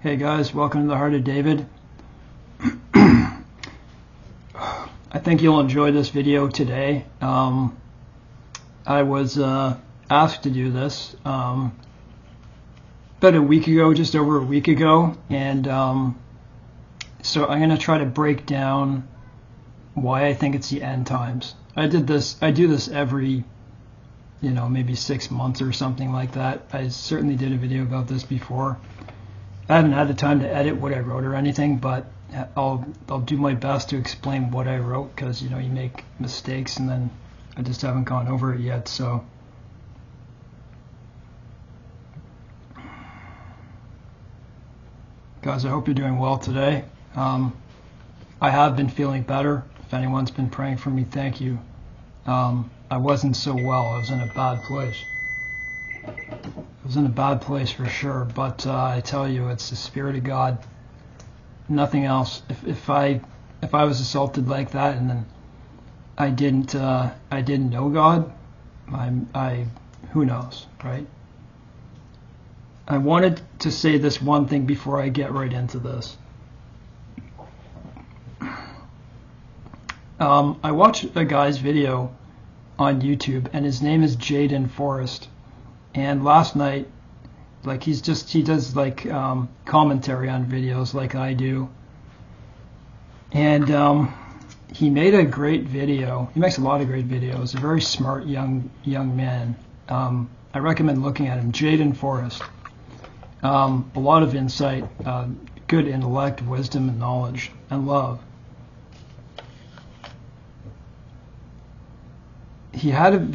Hey guys, welcome to the Heart of David. I think you'll enjoy this video today. I was asked to do this about a week ago, just over a week ago, and so I'm going to try to break down why I think it's the end times. I do this every, maybe 6 months or something like that. I certainly did a video about this before. I haven't had the time to edit what I wrote or anything, but I'll do my best to explain what I wrote, because you make mistakes and then I just haven't gone over it yet. So guys, I hope you're doing well today. I have been feeling better. If anyone's been praying for me, thank you. I wasn't so well. I was in a bad place. I was in a bad place for sure, but I tell you, it's the Spirit of God, nothing else. If I was assaulted like that and then I didn't know God, I who knows, right? I wanted to say this one thing before I get right into this. I watched a guy's video on YouTube, and his name is Jaiden Forest. And last night, he does commentary on videos like I do. And he made a great video. He makes a lot of great videos. A very smart young man. I recommend looking at him. Jaiden Forest. A lot of insight, good intellect, wisdom, and knowledge, and love. He had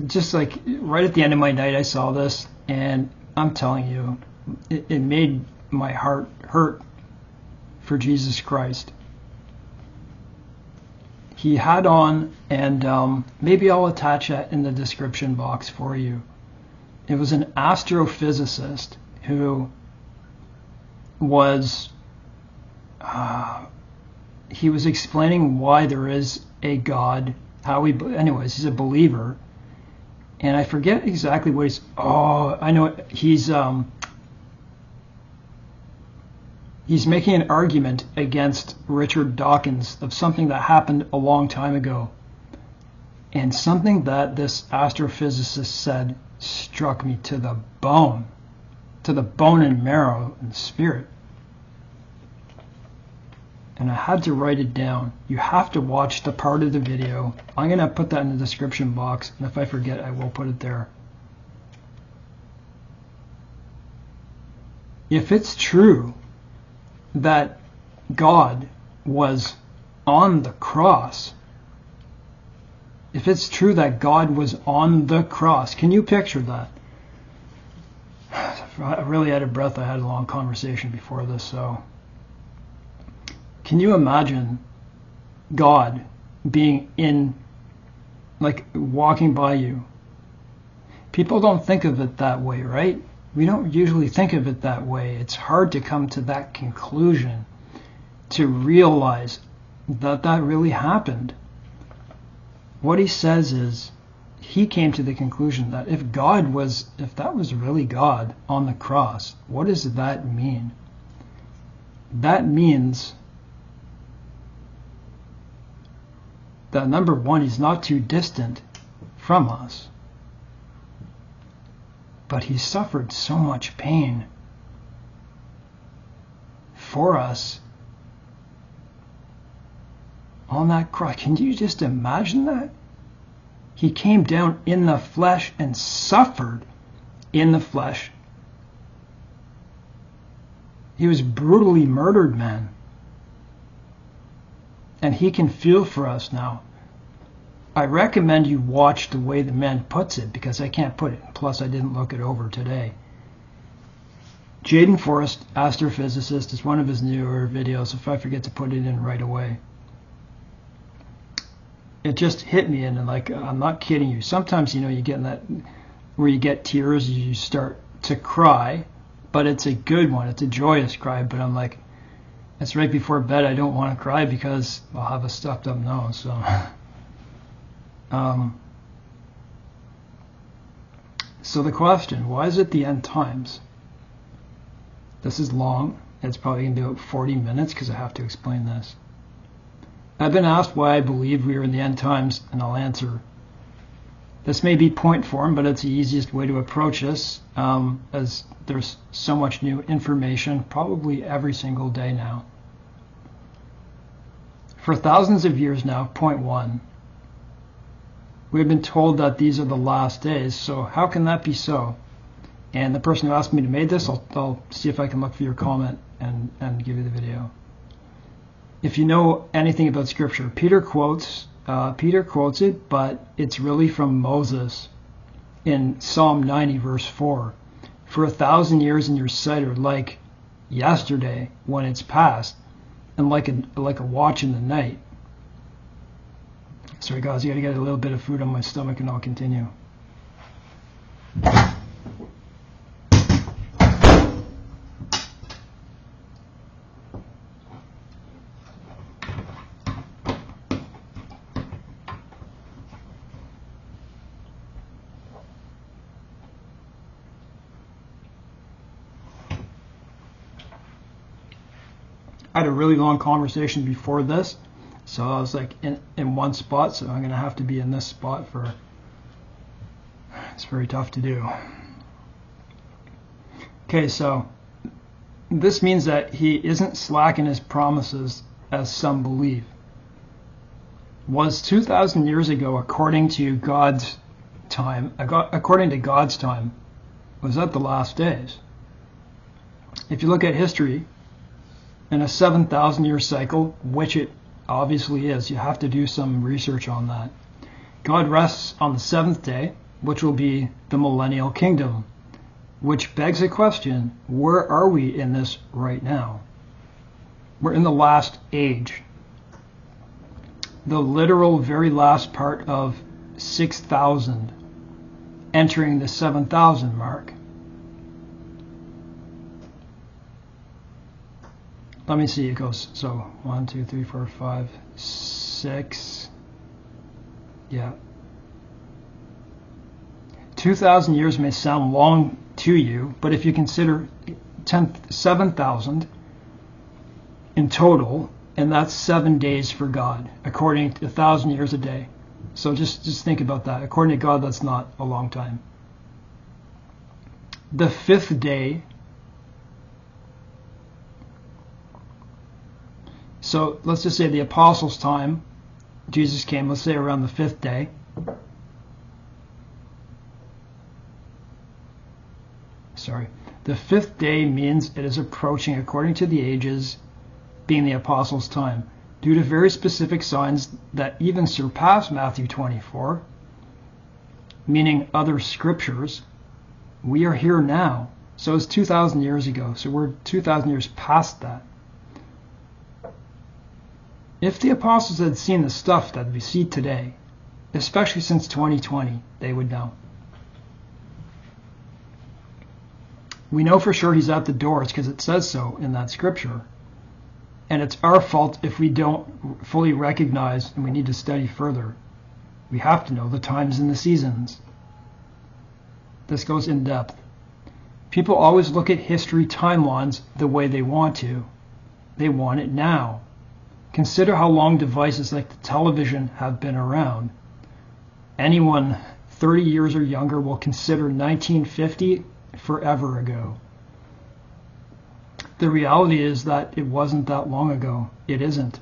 just right at the end of my night, I saw this, and I'm telling you, it made my heart hurt for Jesus Christ. He had on, and maybe I'll attach that in the description box for you. It was an astrophysicist who was, he was explaining why there is a God. Anyways, he's a believer, and I forget exactly what I know he's making an argument against Richard Dawkins of something that happened a long time ago, and something that this astrophysicist said struck me to the bone and marrow and spirit. And I had to write it down. You have to watch the part of the video. I'm going to put that in the description box, and if I forget, I will put it there. If it's true that God was on the cross, if it's true that God was on the cross, can you picture that? I really out of breath. I had a long conversation before this, so... Can you imagine God being walking by you? People don't think of it that way, right? We don't usually think of it that way. It's hard to come to that conclusion, to realize that that really happened. What he says is, he came to the conclusion that if that was really God on the cross, what does that mean? That means that, number one, he's not too distant from us, but he suffered so much pain for us on that cross. Can you just imagine that? He came down in the flesh and suffered in the flesh. He was brutally murdered, man. And he can feel for us now. I recommend you watch the way the man puts it, because I can't put it. Plus, I didn't look it over today. Jaiden Forrest Astrophysicist is one of his newer videos, if I forget to put it in right away. It just hit me, and I'm not kidding you. Sometimes, you get in that where you get tears, you start to cry, but it's a good one. It's a joyous cry, but I'm like, it's right before bed. I don't want to cry because I'll have a stuffed up nose. So the question, why is it the end times? This is long. It's probably going to be about 40 minutes because I have to explain this. I've been asked why I believe we are in the end times, and I'll answer. This may be point form, but it's the easiest way to approach this, as there's so much new information, probably every single day now. For thousands of years now, point one, we've been told that these are the last days, so how can that be so? And the person who asked me to make this, I'll see if I can look for your comment and give you the video. If you know anything about Scripture, Peter quotes it, but it's really from Moses in Psalm 90, verse 4. For 1,000 years in your sight are like yesterday when it's past, and like a watch in the night. Sorry guys, I gotta get a little bit of food on my stomach and I'll continue. I had a really long conversation before this, so I was like in one spot, so I'm going to have to be in this spot for, it's very tough to do. Okay, so this means that he isn't slack in his promises as some believe. Was 2,000 years ago, according to God's time, was that the last days? If you look at history, in a 7,000 year cycle, which it obviously is, you have to do some research on that. God rests on the seventh day, which will be the millennial kingdom, which begs the question, where are we in this right now? We're in the last age. The literal very last part of 6,000, entering the 7,000 mark. Let me see, it goes, so 1, 2, 3, 4, 5, 6, yeah. 2,000 years may sound long to you, but if you consider 7,000 in total, and that's 7 days for God, according to 1,000 years a day. So just think about that. According to God, that's not a long time. The fifth day, so let's just say the apostles' time, Jesus came, let's say around the fifth day. Sorry. The fifth day means it is approaching according to the ages, being the apostles' time, due to very specific signs that even surpass Matthew 24, meaning other scriptures. We are here now. So it's 2,000 years ago. So we're 2,000 years past that. If the apostles had seen the stuff that we see today, especially since 2020, they would know. We know for sure he's at the doors because it says so in that scripture. And it's our fault if we don't fully recognize, and we need to study further. We have to know the times and the seasons. This goes in depth. People always look at history timelines the way they want to. They want it now. Consider how long devices like the television have been around. Anyone 30 years or younger will consider 1950 forever ago. The reality is that it wasn't that long ago. It isn't.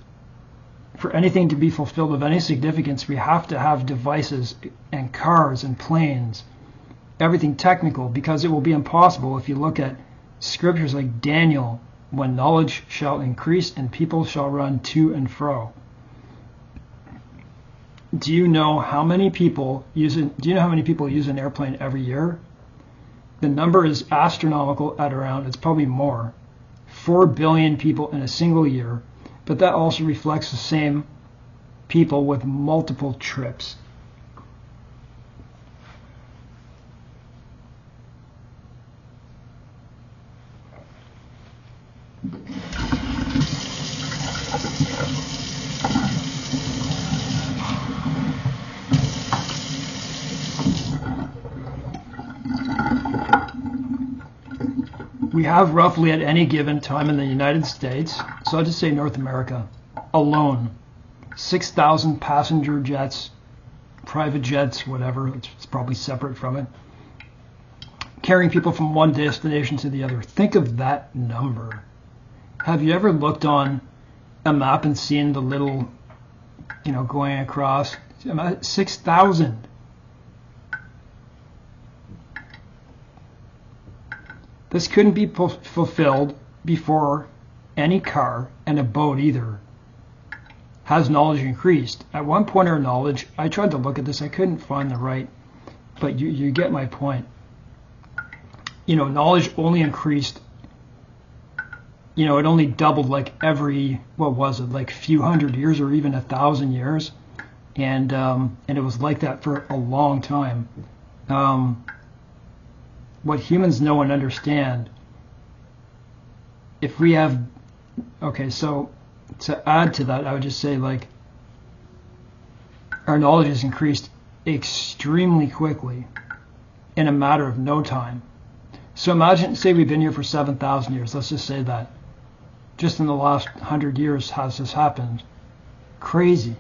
For anything to be fulfilled of any significance, we have to have devices and cars and planes, everything technical, because it will be impossible if you look at scriptures like Daniel, when knowledge shall increase and people shall run to and fro. Do you know how many people use an airplane every year? The number is astronomical at around, it's probably more, 4 billion people in a single year, but that also reflects the same people with multiple trips. We have roughly at any given time in the United States, so I'll just say North America, alone, 6,000 passenger jets, private jets, whatever, it's probably separate from it, carrying people from one destination to the other. Think of that number. Have you ever looked on a map and seen the little, going across? 6,000. This couldn't be fulfilled before any car and a boat either has knowledge increased. At one point our knowledge, I tried to look at this, I couldn't find the right, but you get my point. Knowledge only increased, it only doubled like every, what was it, like few hundred years or even 1,000 years. And it was like that for a long time. What humans know and understand, if we have, okay, so to add to that, I would just say, like, our knowledge has increased extremely quickly in a matter of no time. So imagine, say we've been here for 7,000 years, let's just say that. Just in the last 100 years has this happened. Crazy.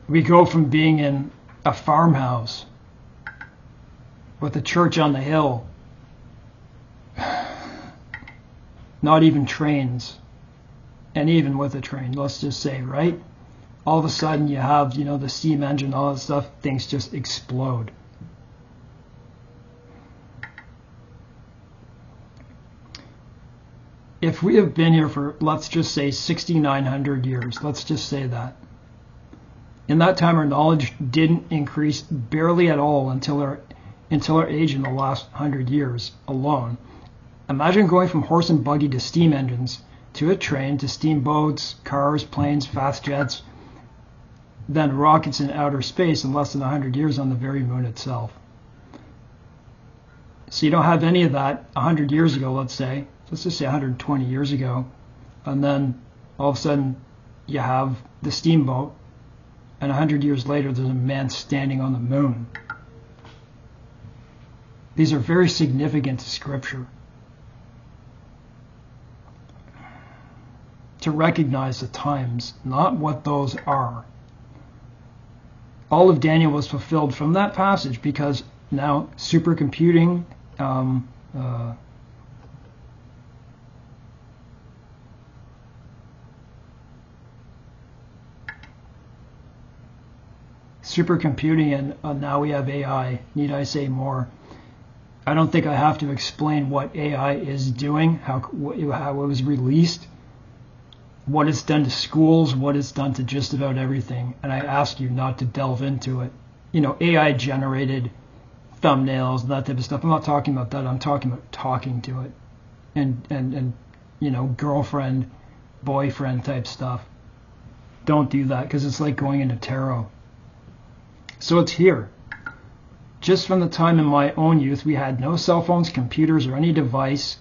We go from being in a farmhouse with a church on the hill, not even trains, and even with a train, let's just say, right? All of a sudden you have, the steam engine, all that stuff, things just explode. If we have been here for, let's just say, 6,900 years, let's just say that. In that time, our knowledge didn't increase barely at all until our age in the last 100 years alone. Imagine going from horse and buggy to steam engines, to a train, to steamboats, cars, planes, fast jets, then rockets in outer space in less than 100 years on the very moon itself. So you don't have any of that 100 years ago, let's just say 120 years ago, and then all of a sudden you have the steamboat, and 100 years later there's a man standing on the moon. These are very significant to Scripture. To recognize the times, not what those are. All of Daniel was fulfilled from that passage because now supercomputing, and now we have AI. Need I say more? I don't think I have to explain what AI is doing, how it was released, what it's done to schools, what it's done to just about everything. And I ask you not to delve into it. AI generated thumbnails and that type of stuff. I'm not talking about that. I'm talking about talking to it and girlfriend, boyfriend type stuff. Don't do that, because it's like going into tarot. So it's here. Just from the time in my own youth, we had no cell phones, computers, or any device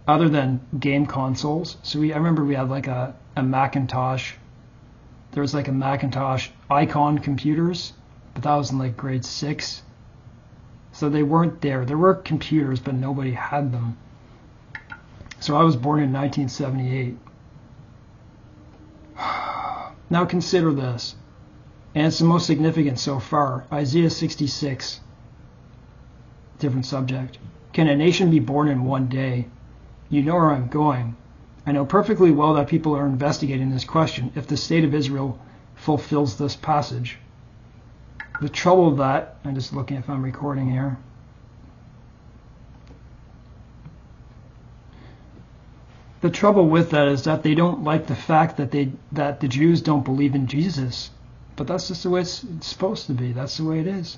other than game consoles. So I remember we had like a Macintosh. There was like a Macintosh Icon computers, but that was in like grade 6. So they weren't there. There were computers, but nobody had them. So I was born in 1978. Now consider this, and it's the most significant so far. Isaiah 66. Different subject. Can a nation be born in one day? You know where I'm going. I know perfectly well that people are investigating this question if the state of Israel fulfills this passage. The trouble with that, I'm just looking if I'm recording here. The trouble with that is that they don't like the fact that the Jews don't believe in Jesus. But that's just the way it's supposed to be. That's the way it is.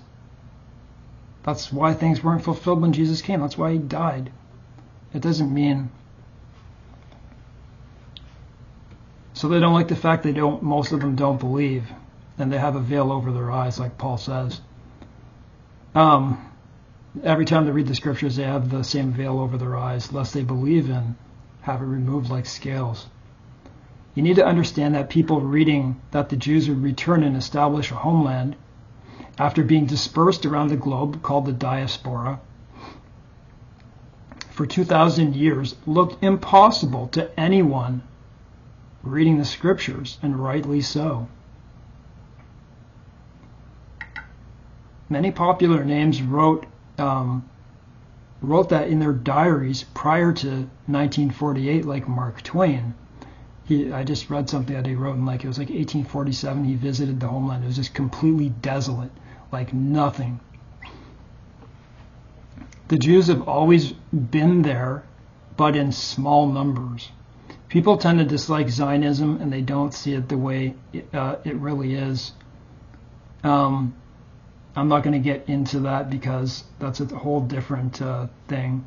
That's why things weren't fulfilled when Jesus came. That's why he died. It doesn't mean... So they don't like the fact most of them don't believe. And they have a veil over their eyes, like Paul says. Every time they read the scriptures, they have the same veil over their eyes, lest they believe in, have it removed like scales. You need to understand that people reading that the Jews would return and establish a homeland after being dispersed around the globe, called the diaspora, for 2,000 years looked impossible to anyone reading the scriptures, and rightly so. Many popular names wrote that in their diaries prior to 1948, like Mark Twain. I just read something that he wrote in, it was like 1847, he visited the homeland. It was just completely desolate, like nothing. The Jews have always been there, but in small numbers. People tend to dislike Zionism, and they don't see it the way it really is. I'm not going to get into that because that's a whole different thing.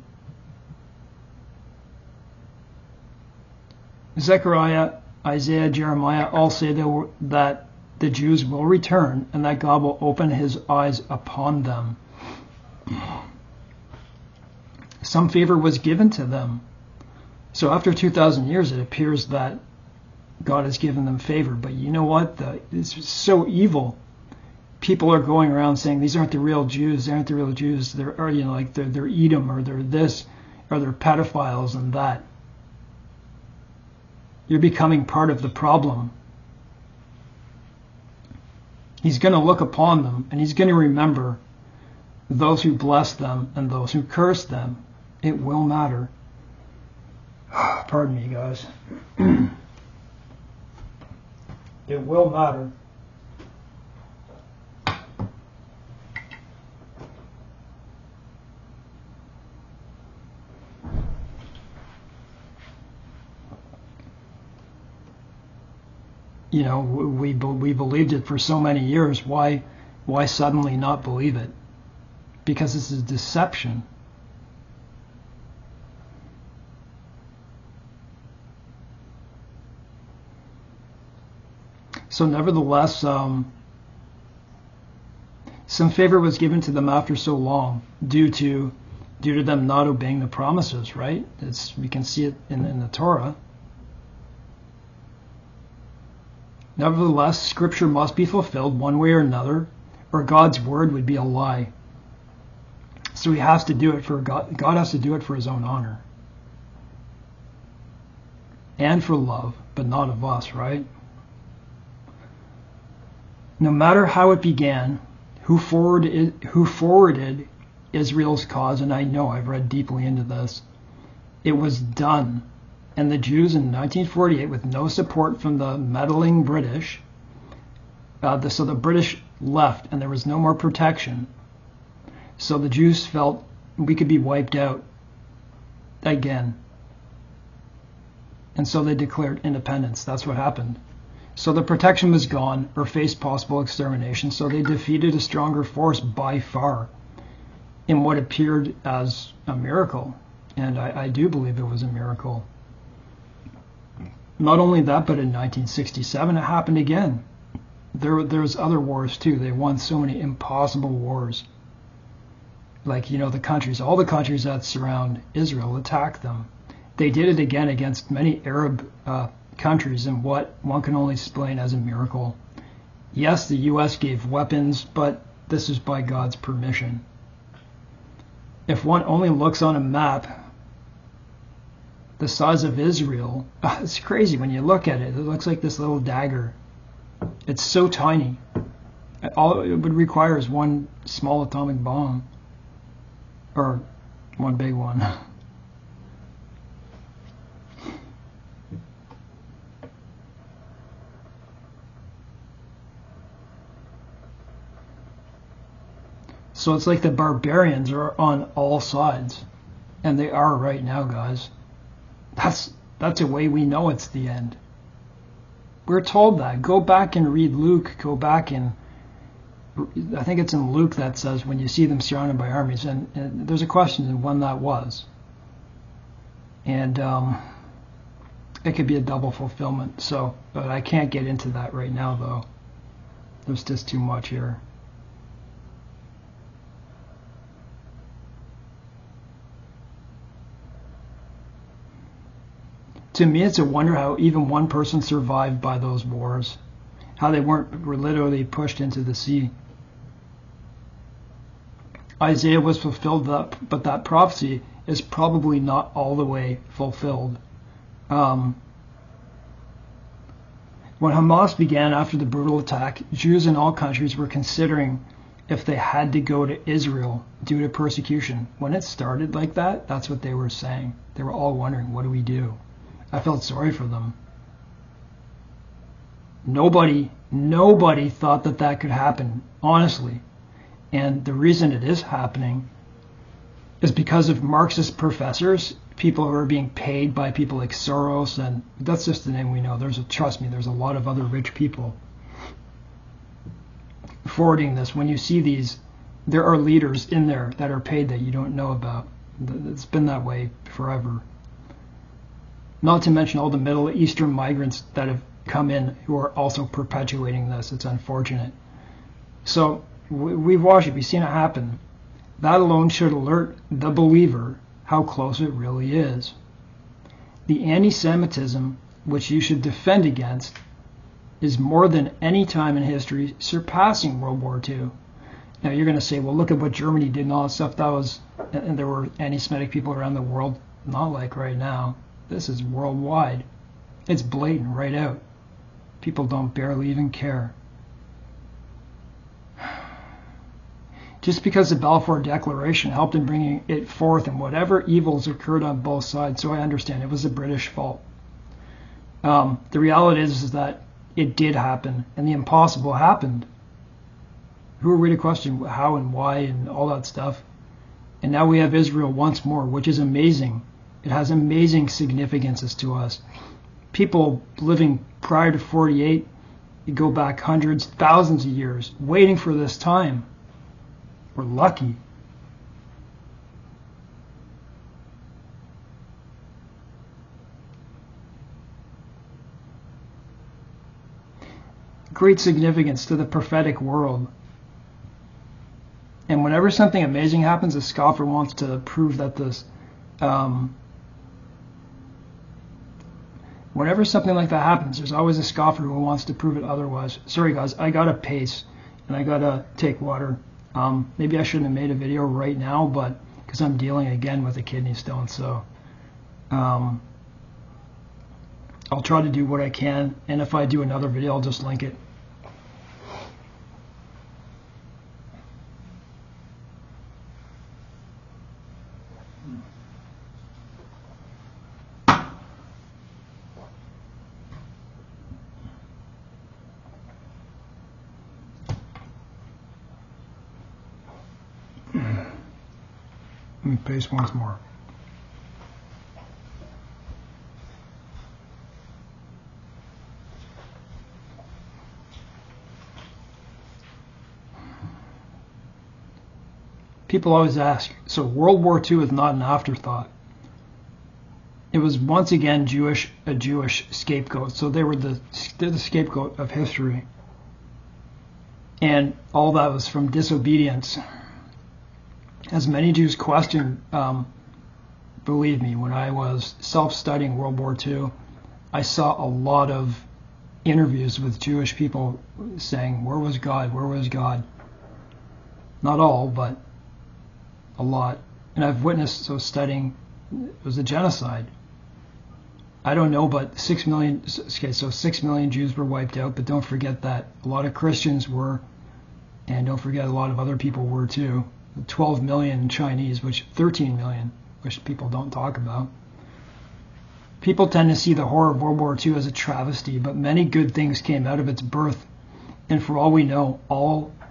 Zechariah, Isaiah, Jeremiah all say that the Jews will return and that God will open his eyes upon them. Some favor was given to them. So after 2,000 years, it appears that God has given them favor. But you know what? It's so evil. People are going around saying these aren't the real Jews. They aren't the real Jews. They're Edom, or they're this, or they're pedophiles and that. You're becoming part of the problem. He's going to look upon them, and he's going to remember those who bless them and those who curse them. It will matter. Pardon me, guys. It will matter. You know, we believed it for so many years. Why suddenly not believe it? Because this is deception. So nevertheless, some favor was given to them after so long due to them not obeying the promises, right? We can see it in the Torah. Nevertheless, Scripture must be fulfilled one way or another, or God's word would be a lie. So he has to do it for God. God has to do it for his own honor. And for love, but not of us, right? No matter how it began, who forwarded Israel's cause, and I know I've read deeply into this, it was done. And the Jews in 1948, with no support from the meddling British, so the British left and there was no more protection. So the Jews felt we could be wiped out again. And so they declared independence. That's what happened. So the protection was gone, or faced possible extermination. So they defeated a stronger force by far in what appeared as a miracle. And I do believe it was a miracle. Not only that, but in 1967 it happened again. There was other wars too. They won so many impossible wars. Like, all the countries that surround Israel attacked them. They did it again against many Arab countries in what one can only explain as a miracle. Yes, the U.S. gave weapons, but this is by God's permission. If one only looks on a map, the size of Israel, it's crazy when you look at it. It looks like this little dagger. It's so tiny. All it would require is one small atomic bomb. Or one big one. So it's like the barbarians are on all sides. And they are right now, guys. That's a way we know it's the end. We're told that. Go back and read Luke. Go back and I think it's in Luke that says when you see them surrounded by armies, and there's a question of when that was. And it could be a double fulfillment. So, but I can't get into that right now, though. There's just too much here. To me, it's a wonder how even one person survived by those wars, how they were literally pushed into the sea. Isaiah was fulfilled, but that prophecy, is probably not all the way fulfilled. When Hamas began after the brutal attack, Jews in all countries were considering if they had to go to Israel due to persecution. When it started like that, that's what they were saying. They were all wondering, what do we do? I felt sorry for them. Nobody thought that that could happen, honestly. And the reason it is happening is because of Marxist professors, people who are being paid by people like Soros, and that's just the name we know. Trust me, there's a lot of other rich people forwarding this. When you see these, there are leaders in there that are paid that you don't know about. It's been that way forever. Not to mention all the Middle Eastern migrants that have come in who are also perpetuating this. It's unfortunate. So we've watched it. We've seen it happen. That alone should alert the believer how close it really is. The anti-Semitism, which you should defend against, is more than any time in history surpassing World War II. Now you're going to say, well, look at what Germany did and all that stuff. And there were anti-Semitic people around the world. Not like right now. This is worldwide. It's blatant right out. People don't barely even care. Just because the Balfour Declaration helped in bringing it forth and whatever evils occurred on both sides, so I understand it was the British fault. The reality is that it did happen, and the impossible happened. Who are we to question how and why and all that stuff? And now we have Israel once more, which is amazing. It has amazing significances to us. People living prior to 48, you go back hundreds, thousands of years, waiting for this time. We're lucky. Great significance to the prophetic world. And whenever something amazing happens, a scoffer wants to prove that this whenever something like that happens, there's always a scoffer who wants to prove it otherwise. Sorry guys, I gotta pace and I gotta take water. Maybe I shouldn't have made a video right now, but because I'm dealing again with a kidney stone, so I'll try to do what I can, and if I do another video, I'll just link it. Let me paste once more. People always ask, so World War II is not an afterthought. It was once again a Jewish scapegoat. So they're the scapegoat of history. And all that was from disobedience. As many Jews question, believe me, when I was self-studying World War II, I saw a lot of interviews with Jewish people saying, where was God? Where was God? Not all, but a lot. And I've witnessed, so studying, it was a genocide. I don't know, but 6 million, okay, so 6 million Jews were wiped out, but don't forget that a lot of Christians were, and don't forget a lot of other people were too. 12 million Chinese, 13 million, which people don't talk about. People tend to see the horror of World War II as a travesty, but many good things came out of its birth. And for all we know,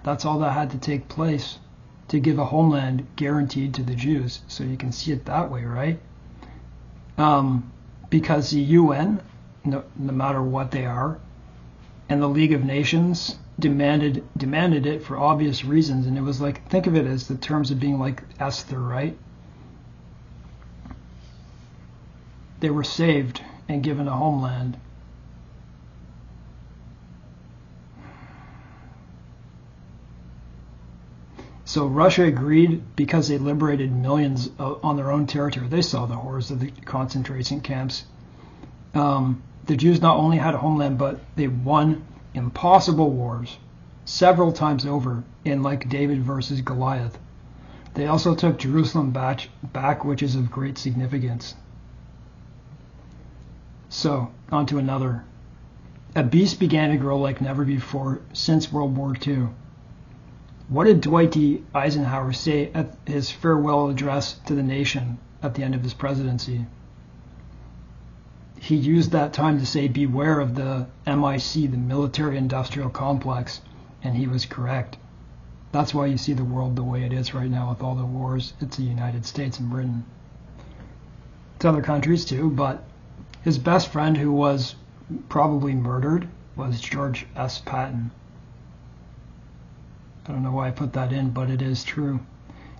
that's all that had to take place to give a homeland guaranteed to the Jews. So you can see it that way, right? Because the UN, no matter what they are, and the League of Nations demanded it for obvious reasons. And it was like, think of it as the terms of being like Esther, right? They were saved and given a homeland. So Russia agreed because they liberated millions on their own territory. They saw the horrors of the concentration camps. The Jews not only had a homeland, but they won impossible wars several times over in like David versus Goliath. They also took Jerusalem back, which is of great significance. So, on to another. A beast began to grow like never before since World War II. What did Dwight D. Eisenhower say at his farewell address to the nation at the end of his presidency? He used that time to say, beware of the MIC, the military-industrial complex, and he was correct. That's why you see the world the way it is right now with all the wars. It's the United States and Britain. It's other countries too, but his best friend, who was probably murdered, was George S. Patton. I don't know why I put that in, but it is true.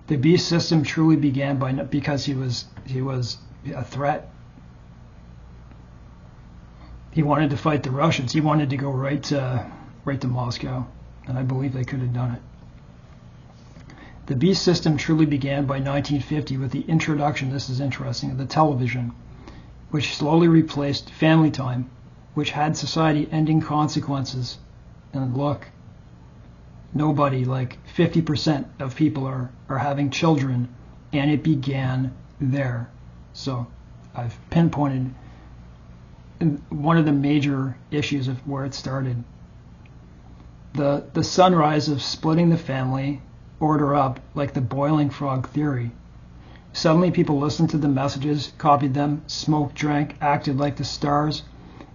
The beast system truly began because he was a threat. He wanted to fight the Russians. He wanted to go right to Moscow, and I believe they could have done it. The beast system truly began by 1950 with the introduction, this is interesting, of the television, which slowly replaced family time, which had society-ending consequences. And look, nobody, like 50% of people are having children, and it began there. So I've pinpointed one of the major issues of where it started. The sunrise of splitting the family order up like the boiling frog theory. Suddenly people listened to the messages, copied them, smoked, drank, acted like the stars,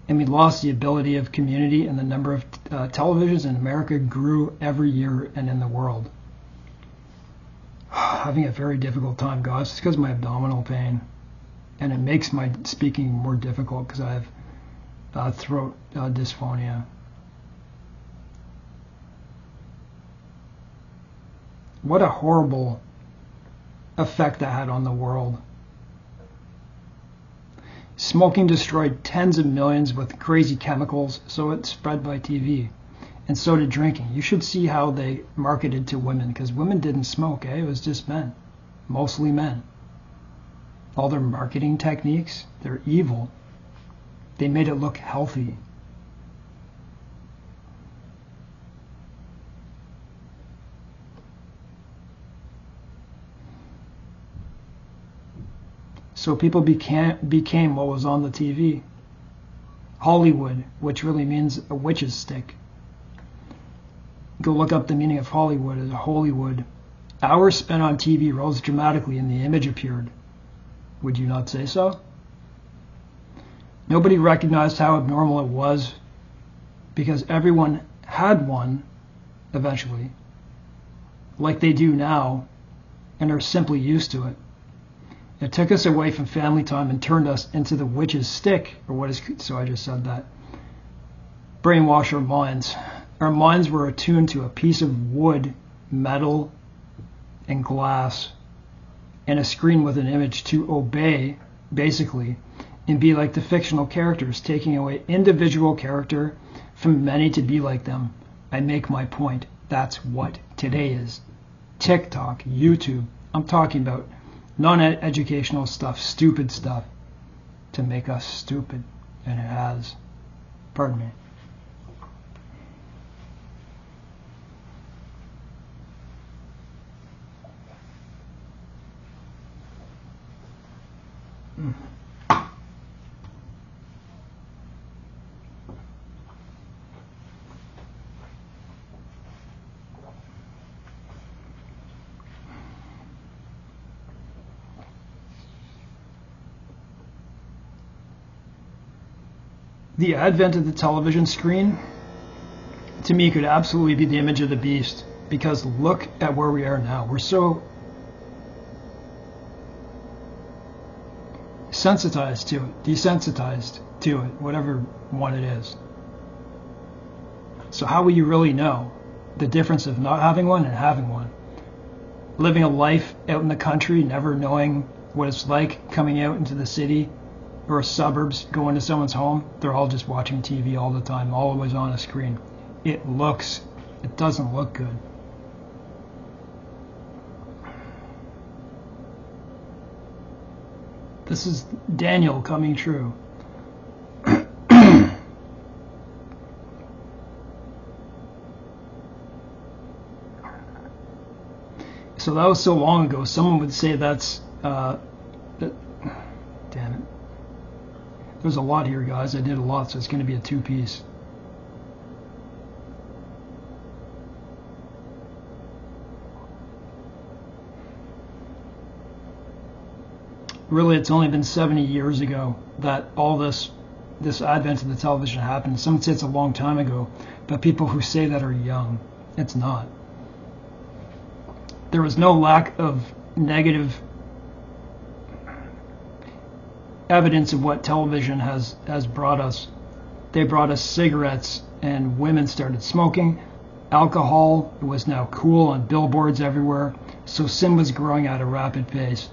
and we lost the ability of community, and the number of televisions in America grew every year and in the world. Having a very difficult time, guys. It's because of my abdominal pain, and it makes my speaking more difficult because I have throat dysphonia. What a horrible effect that had on the world. Smoking destroyed tens of millions with crazy chemicals, so it spread by TV. And so did drinking. You should see how they marketed to women, because women didn't smoke, It was just men. Mostly men. All their marketing techniques, they're evil. They made it look healthy. So people became what was on the TV. Hollywood, which really means a witch's stick. Go look up the meaning of Hollywood as Holywood. Hours spent on TV rose dramatically and the image appeared. Would you not say so? Nobody recognized how abnormal it was because everyone had one eventually, like they do now, and are simply used to it. It took us away from family time and turned us into the witch's stick, or what is, so I just said that. Brainwash our minds. Our minds were attuned to a piece of wood, metal, and glass, and a screen with an image to obey, basically, and be like the fictional characters, taking away individual character from many to be like them. I make my point. That's what today is. TikTok, YouTube. I'm talking about non-educational stuff, stupid stuff, to make us stupid, and it has. Pardon me. The advent of the television screen, to me, could absolutely be the image of the beast, because look at where we are now. We're so sensitized to it, desensitized to it, whatever one it is. So how will you really know the difference of not having one and having one? Living a life out in the country, never knowing what it's like coming out into the city, or suburbs, going to someone's home, they're all just watching TV all the time, always on a screen. It doesn't look good. This is Daniel coming true. So that was so long ago. Someone would say that's, damn it. There's a lot here, guys. I did a lot, so it's going to be a two-piece. Really, it's only been 70 years ago that all this advent of the television happened. Some say it's a long time ago, but people who say that are young. It's not. There was no lack of negative evidence of what television has brought us. They brought us cigarettes, and women started smoking. Alcohol was now cool on billboards everywhere, so sin was growing at a rapid pace.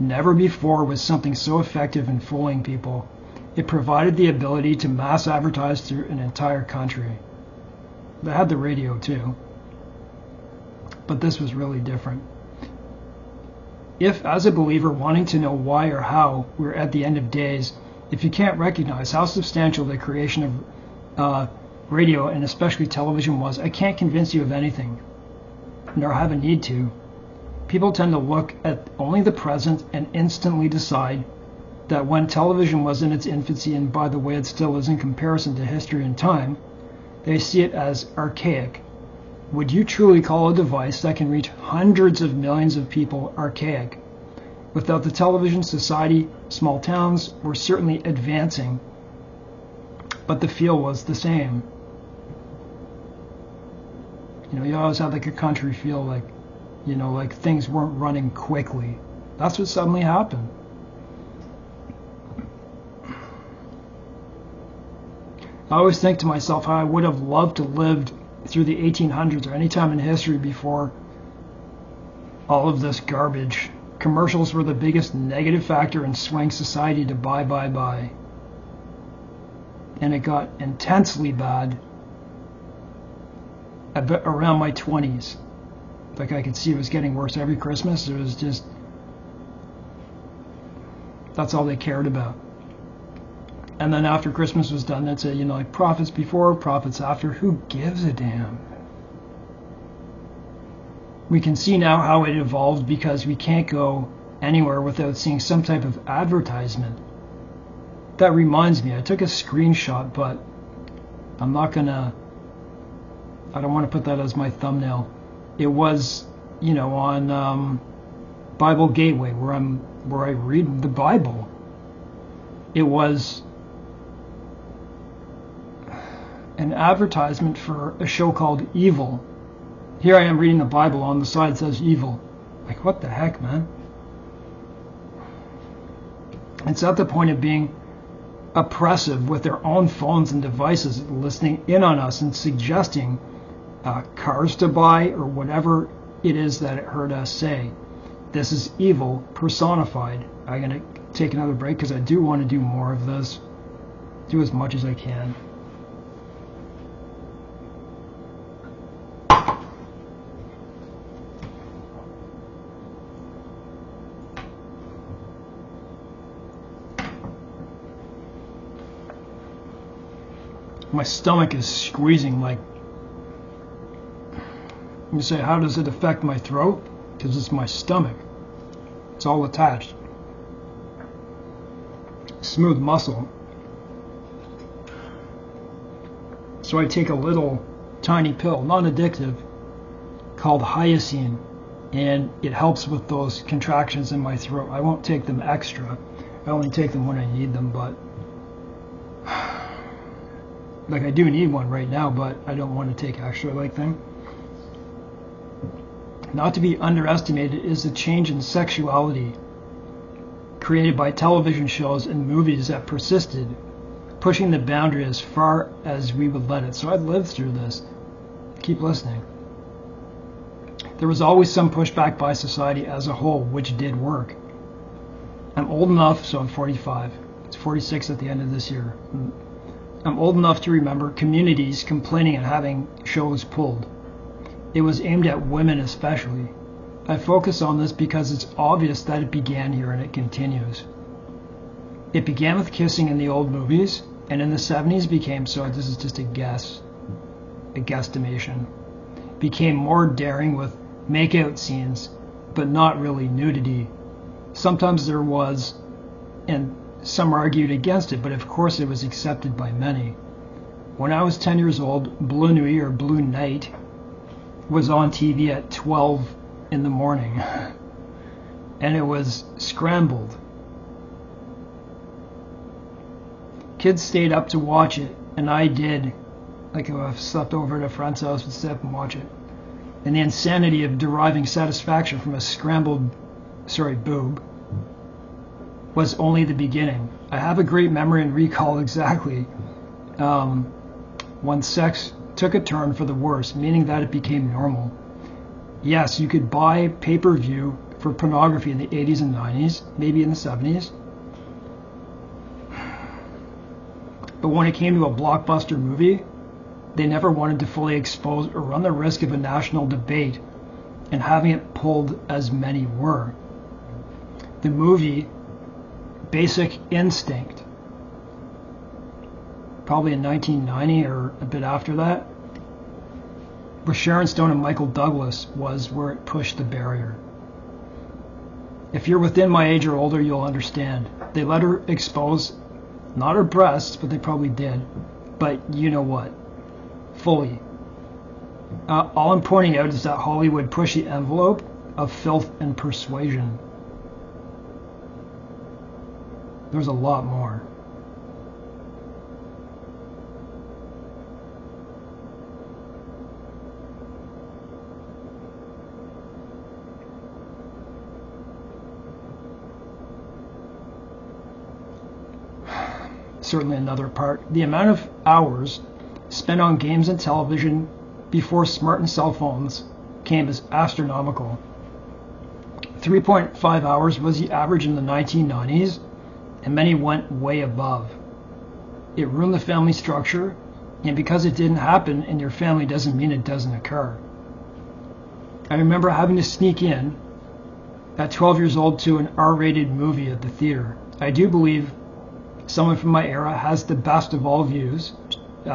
Never before was something so effective in fooling people. It provided the ability to mass advertise through an entire country. They had the radio too, but this was really different. If, as a believer, wanting to know why or how we're at the end of days, if you can't recognize how substantial the creation of radio and especially television was, I can't convince you of anything, nor have a need to. People tend to look at only the present and instantly decide that when television was in its infancy, and by the way it still is in comparison to history and time, they see it as archaic. Would you truly call a device that can reach hundreds of millions of people archaic? Without the television, society, small towns were certainly advancing, but the feel was the same. You know, you always had like a country feel, like, you know, like things weren't running quickly. That's what suddenly happened. I always think to myself how I would have loved to live through the 1800s or any time in history before all of this garbage. Commercials were the biggest negative factor in swaying society to buy. And it got intensely bad around my 20s. Like I could see it was getting worse every Christmas. It was just, that's all they cared about. And then after Christmas was done, they'd say, you know, like prophets before, prophets after. Who gives a damn? We can see now how it evolved because we can't go anywhere without seeing some type of advertisement. That reminds me, I took a screenshot, but I'm not gonna, I don't want to put that as my thumbnail. It was, you know, on Bible Gateway, where I read the Bible. It was an advertisement for a show called Evil. Here I am reading the Bible, on the side it says Evil. Like, what the heck, man? It's at the point of being oppressive with their own phones and devices, listening in on us and suggesting cars to buy or whatever it is that it heard us say. This is evil personified. I'm going to take another break because I do want to do more of this. Do as much as I can. My stomach is squeezing like... You say, how does it affect my throat? Because it's my stomach. It's all attached. Smooth muscle. So I take a little tiny pill, non-addictive, called hyoscine, and it helps with those contractions in my throat. I won't take them extra. I only take them when I need them, but like I do need one right now, but I don't want to take extra like thing. Not to be underestimated is the change in sexuality created by television shows and movies that persisted, pushing the boundary as far as we would let it. So I've lived through this. Keep listening. There was always some pushback by society as a whole, which did work. I'm old enough, so I'm 45. It's 46 at the end of this year. I'm old enough to remember communities complaining and having shows pulled. It was aimed at women especially. I focus on this because it's obvious that it began here and it continues. It began with kissing in the old movies, and in the 70s became, so this is just a guesstimation, became more daring with make-out scenes but not really nudity. Sometimes there was, and some argued against it, but of course it was accepted by many. When I was 10 years old, Blue Nuit or Blue Night was on TV at 12 in the morning, and it was scrambled. Kids stayed up to watch it, and I did. Like, I slept over at a friend's house and stay up and watch it. And the insanity of deriving satisfaction from a scrambled, boob was only the beginning. I have a great memory and recall exactly when sex took a turn for the worse, meaning that it became normal. Yes, you could buy pay-per-view for pornography in the 80s and 90s, maybe in the 70s. But when it came to a blockbuster movie, they never wanted to fully expose or run the risk of a national debate and having it pulled as many were. The movie Basic Instinct, probably in 1990 or a bit after that, with Sharon Stone and Michael Douglas, was where it pushed the barrier. If you're within my age or older, you'll understand. They let her expose, not her breasts, but they probably did. But you know what? Fully. All I'm pointing out is that Hollywood pushed the envelope of filth and persuasion. There's a lot more. Certainly another part. The amount of hours spent on games and television before smart and cell phones came is astronomical. 3.5 hours was the average in the 1990s, and many went way above. It ruined the family structure, and because it didn't happen in your family doesn't mean it doesn't occur. I remember having to sneak in at 12 years old to an R-rated movie at the theater. I do believe someone from my era has the best of all views,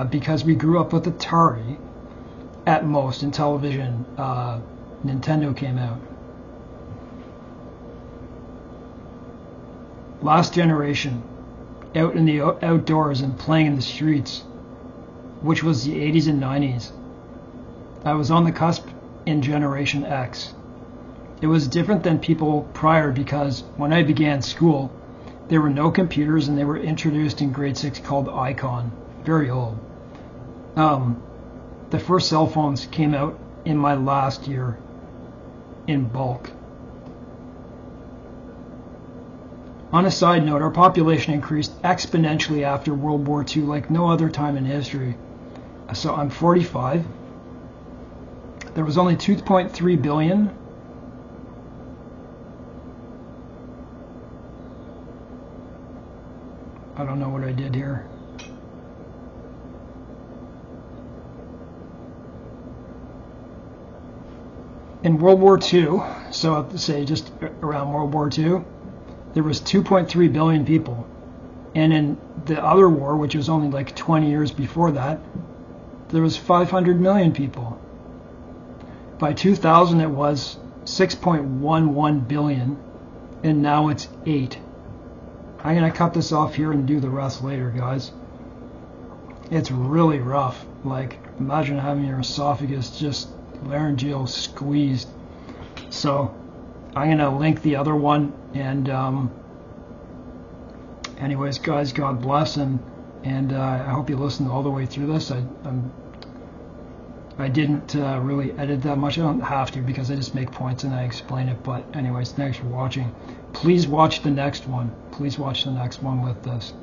because we grew up with Atari at most in television. Nintendo came out. Last generation, out in the outdoors and playing in the streets, which was the 80s and 90s. I was on the cusp in Generation X. It was different than people prior because when I began school, there were no computers and they were introduced in grade 6 called Icon. Very old. The first cell phones came out in my last year in bulk. On a side note, our population increased exponentially after World War II like no other time in history. So I'm 45. There was only 2.3 billion. I don't know what I did here. In World War II, so say just around World War II, there was 2.3 billion people. And in the other war, which was only like 20 years before that, there was 500 million people. By 2000, it was 6.11 billion, and now it's 8. I'm going to cut this off here and do the rest later, guys. It's really rough. Like, imagine having your esophagus just laryngeal squeezed. So I'm going to link the other one, and anyways, guys, God bless, and I hope you listened all the way through this. I didn't really edit that much. I don't have to because I just make points and I explain it. But anyways, thanks for watching. Please watch the next one. Please watch the next one with this.